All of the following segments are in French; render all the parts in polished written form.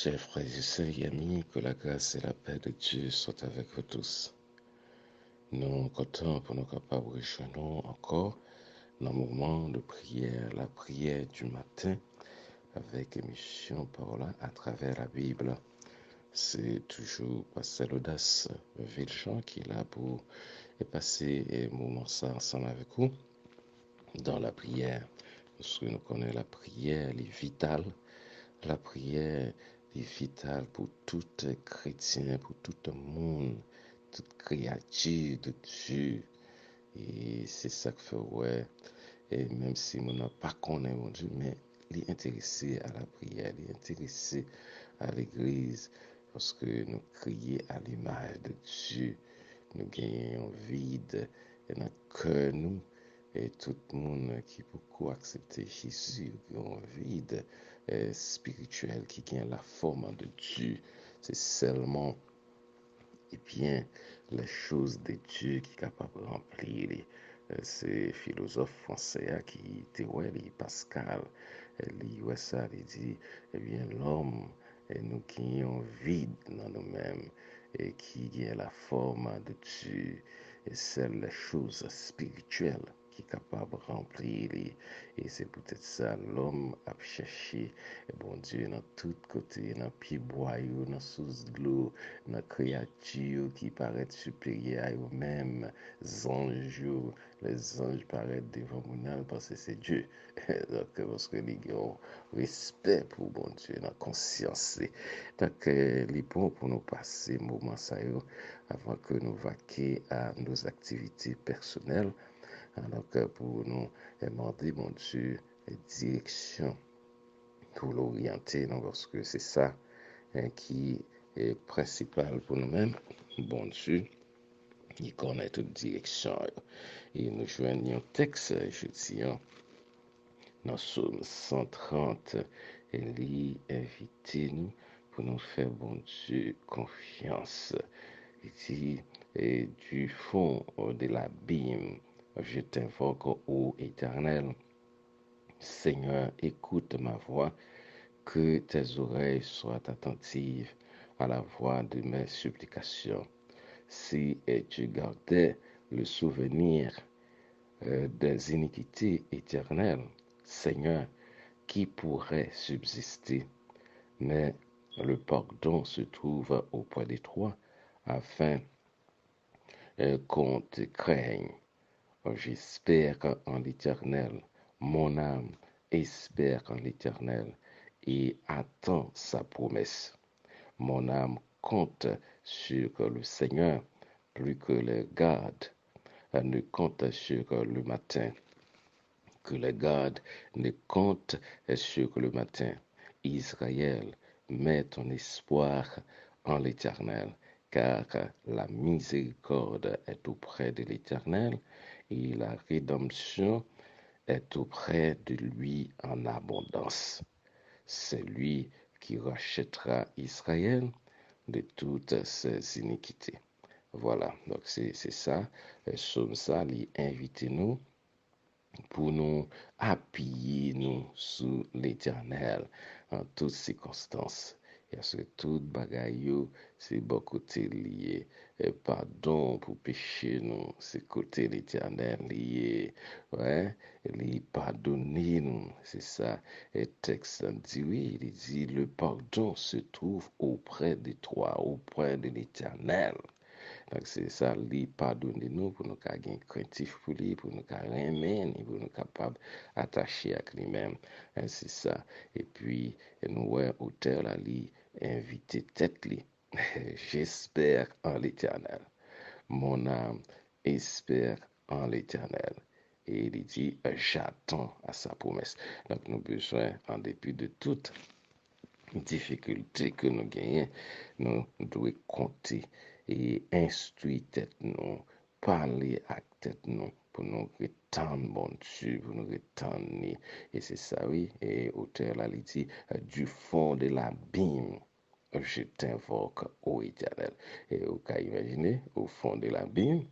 Chers frères et sœurs et amis, que la grâce et la paix de Dieu soient avec vous tous. Nous sommes contents pour nous capables de rejoindre encore dans le moment de prière, la prière du matin, avec émission Parole à travers la Bible. C'est toujours Pasteur Audace Vilchamp qui est là pour passer un moment ça ensemble avec vous dans la prière. Parce que nous connaissons la prière, elle est vitale. La prière est vitale pour tout chrétien, pour tout le monde, toute créature de Dieu. Et c'est ça que fait, ouais. Et même si nous n'avons pas connu mon Dieu, mais il est intéressé à la prière, il est intéressé à l'église, parce que nous crions à l'image de Dieu. Nous gagnons vide dans notre cœur, nous. Et tout le monde qui beaucoup accepter Jésus, qui ont un vide spirituel, qui gagne la forme de Dieu. C'est seulement les choses de Dieu qui est capable de remplir. C'est philosophe français qui était Pascal. Il ouais ça, il dit, l'homme, nous qui avons vide dans nous-mêmes et qui a la forme de Dieu, et c'est les choses spirituelles qui est capable de remplir. Et c'est peut-être ça, l'homme a cherché, bon Dieu, dans tous côtés, dans pied boyau, dans sous de l'eau, dans créature qui paraît supérieure à eux-mêmes, les anges paraissent devant nous parce que c'est Dieu. Donc, parce que les gars ont respect pour bon Dieu, dans conscience. Donc, les bons pour nous passer moment ça avant que nous vaquions à nos activités personnelles. Donc, pour nous demander, mon Dieu, direction pour l'orienter, parce que c'est ça qui est principal pour nous-mêmes. Bon Dieu, il connaît toute direction. Et nous joignons un texte, je dis, dans Psaume 130, il invite nous pour nous faire, bon Dieu, confiance. Il dit, et du fond de l'abîme, je t'invoque, ô Éternel. Seigneur, écoute ma voix, que tes oreilles soient attentives à la voix de mes supplications. Si tu gardais le souvenir des iniquités éternelles, Seigneur, qui pourrait subsister? Mais le pardon se trouve auprès de toi, afin qu'on te craigne. J'espère en l'Éternel, mon âme espère en l'Éternel et attend sa promesse. Mon âme compte sur le Seigneur plus que les gardes ne comptent sur le matin. Que les gardes ne comptent sur le matin. Israël, mets ton espoir en l'Éternel, car la miséricorde est auprès de l'Éternel et la rédemption est auprès de lui en abondance. C'est lui qui rachètera Israël de toutes ses iniquités. Voilà, donc c'est ça. Somme ça, il invite nous pour nous appuyer nous sur l'Éternel en toutes circonstances. Parce que tout bagaille, c'est bon côté lié. Et pardon pour pécher nous, c'est côté l'Éternel lié. Ouais, il pardonner nous, c'est ça. Et texte dit, oui, il dit, le pardon se trouve auprès de toi, auprès de l'Éternel. Donc, c'est ça, lui pardonner nous pour nous gagner craintif pour lui, pour nous aimer, pour nous capables d'attacher à lui-même. C'est ça. Et puis, nous, ouais, auteur, là, lui, inviter tête, lui. J'espère en l'Éternel. Mon âme espère en l'Éternel. Et il dit, j'attends à sa promesse. Donc, nous avons besoin, en dépit de toute difficulté que nous gagnons, nous devons compter et instruire tête nous, parler à tête nous, pour nous retendre, bon Dieu, pour nous retendre. Et c'est ça, oui, et auteur là, il dit, du fond de l'abîme, je t'invoque, ô Éternel. Et vous pouvez imaginer, au fond de l'abîme,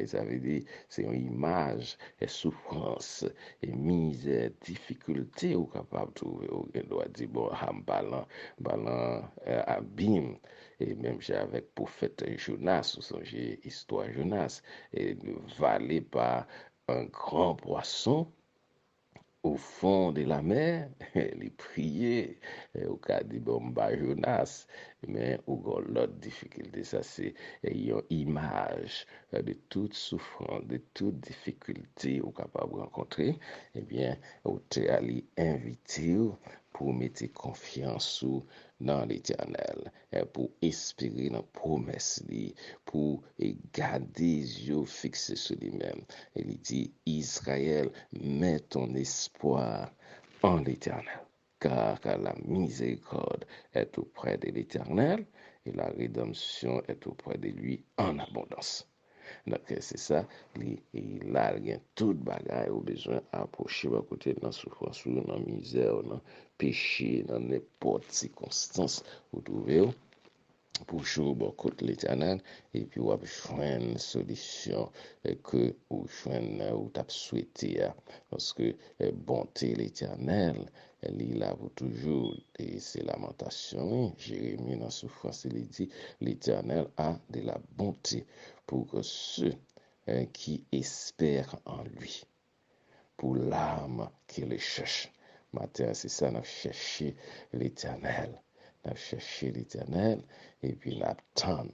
Ça veut dire, c'est une image, et souffrance, et misère, difficulté, ou capable de trouver, ou doit dire, bon, abîme. Et même j'ai avec prophète Jonas, ou songez histoire Jonas, et valé par un grand poisson, au fond de la mer, les prier, au cas de Bomba Jonas, mais au l'autre difficulté, ça c'est une image de toute souffrance, de toute difficulté au capable de rencontrer, eh bien, au te aller inviter pour mettre confiance dans l'éternel, pour espérer dans la promesse, pour garder les yeux fixés sur lui-même. Il dit, Israël, mets ton espoir en l'Éternel, car la miséricorde est auprès de l'Éternel et la rédemption est auprès de lui en abondance. Donc, c'est ça, il a tout bagage au besoin d'approcher à côté de la souffrance, dans la misère, dans le péché, dans n'importe circonstance, vous trouvez pour jouer beaucoup de l'éternel et puis on va une solution que ou joindre ou t'as souhaité parce que bonté l'éternel elle est là pour toujours et c'est lamentation Jérémie dans souffrance il dit l'éternel a de la bonté pour ceux qui espèrent en lui pour l'âme qui le cherche matin c'est ça nous chercher l'éternel nous chercher l'éternel et puis n'attendre.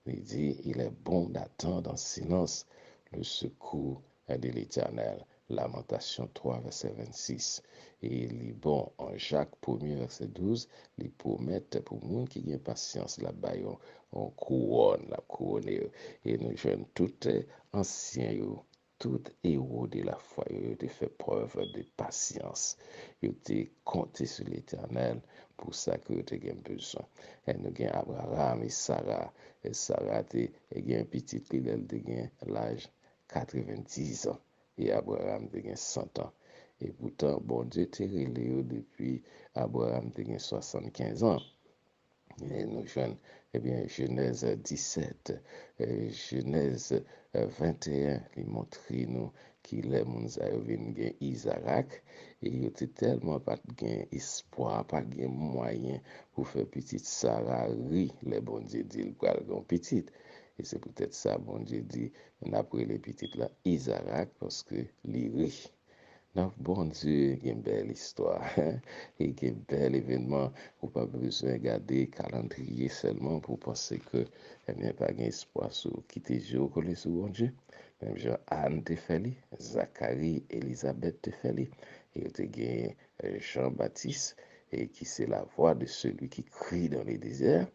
Il dit, il est bon d'attendre en silence le secours de l'Éternel. Lamentation 3, verset 26. Et il est bon en Jacques 1er, verset 12, il promet pour nous qui ont patience là-bas, on couronne, la couronne, et nous jeunes tout anciens, tout héros de la foi, ils ont fait preuve de patience. Ils ont compté sur l'Éternel pour ça que vous avez besoin. Et nous avons Abraham et Sarah. Et Sarah a un petit qui a l'âge 90 ans. Et Abraham a 100 ans. Et pourtant, bon Dieu t'a relé depuis Abraham a 75 ans. Et nous jeunes, eh bien, Genèse 17, Genèse 21, il montre nous qu'il est mon venu Isaac et il était tellement pas de espoir, pas de moyen pour faire petite Sarah ri, les bon Dieu dit, il va le petite. Et c'est peut-être ça, bon Dieu dit, on a pris les petites là, Isaac, parce que il rit. Non, bon Dieu, il y a une belle histoire. Et il y a un bel événement. Vous n'avez pas besoin de garder le calendrier seulement pour penser que il n'y a pas d'espoir sur quitter Dieu, coller sur bon Dieu. Même genre Anne te fait, Zacharie, Elisabeth te fait, et il y a Jean-Baptiste, et qui c'est la voix de celui qui crie dans les déserts.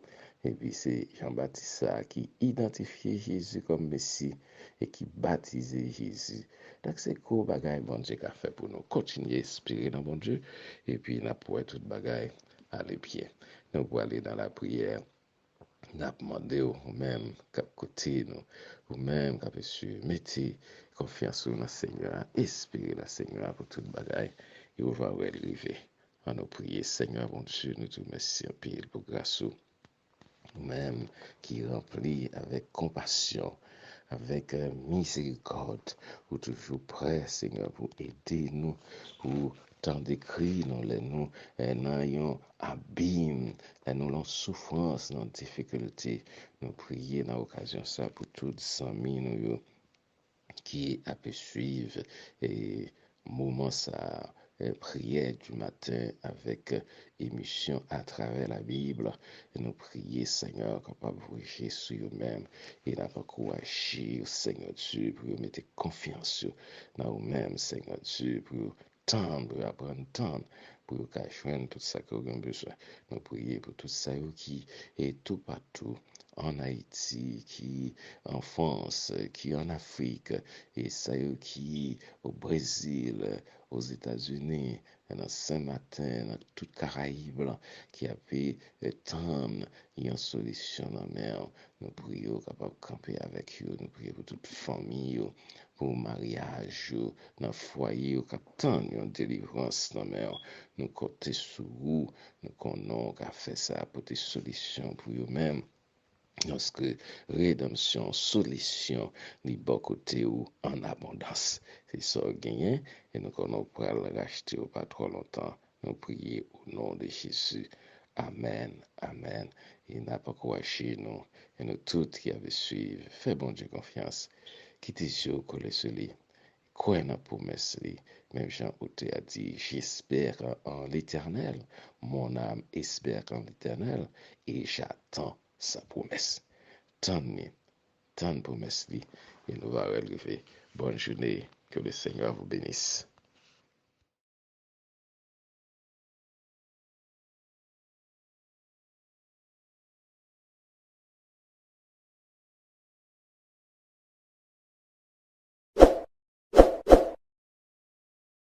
Et puis c'est Jean-Baptiste qui identifiait Jésus comme Messie et qui baptisait Jésus. Donc c'est quoi bagaille bon Dieu a fait pour nous continuer à espérer dans bon Dieu et puis nous pour tout bagaille à les pieds. Nous pour aller dans la prière, nous demander ou même cap côté nous, ou même cap sur mettez confiance dans le Seigneur, espérer dans le Seigneur pour tout bagaille et on va arriver. On nous prier Seigneur bon Dieu, nous te remercions pile pour grâce nous-mêmes qui remplit avec compassion, avec miséricorde, ou toujours prêt, Seigneur, pour aider nous, pour tant d'écrire dans les nous, dans abîme, dans la souffrance, dans la difficulté. Nous prions dans l'occasion ça pour toutes les amis nous qui a pu suivre et moment ça prière du matin avec émission à travers la Bible et nous prier Seigneur capable de vous sur vous-même et nous encourager Seigneur Dieu pour vous mettre confiance dans vous-même Seigneur Dieu pour tendre pour apprendre tendre pour vous joindre tout ça que vous avez besoin nous prier pour tout ça qui est tout partout en Haïti, qui en France, qui en Afrique, et ça qui au Brésil, aux États-Unis, dans Saint-Martin, dans toute Caraïbe, qui avait tant une solution dans la mer. Nous prions capable de camper avec eux, nous prions pour toute famille, pour mariage, dans le foyer, cap tant une délivrance dans la mer. Nous comptons sur vous, nous connaissons qu'à faire ça pour des solutions pour eux-mêmes. Lorsque rédemption, solution, li bon côté ou en abondance. C'est ça gagné et nous qu'on pourra le racheter au pas trop longtemps. Nous prions au nom de Jésus. Amen. Amen. Il n'a pas quoi chez nous. Et nous tous qui avaient suivi, fais bon Dieu confiance. Quittez sur coller sur lui. Croyez dans la promesse. Même Jean Outé a dit, j'espère en l'éternel. Mon âme espère en l'éternel et j'attends sa promesse. Tant de promesses et nous va relever. Bonne journée, que le Seigneur vous bénisse.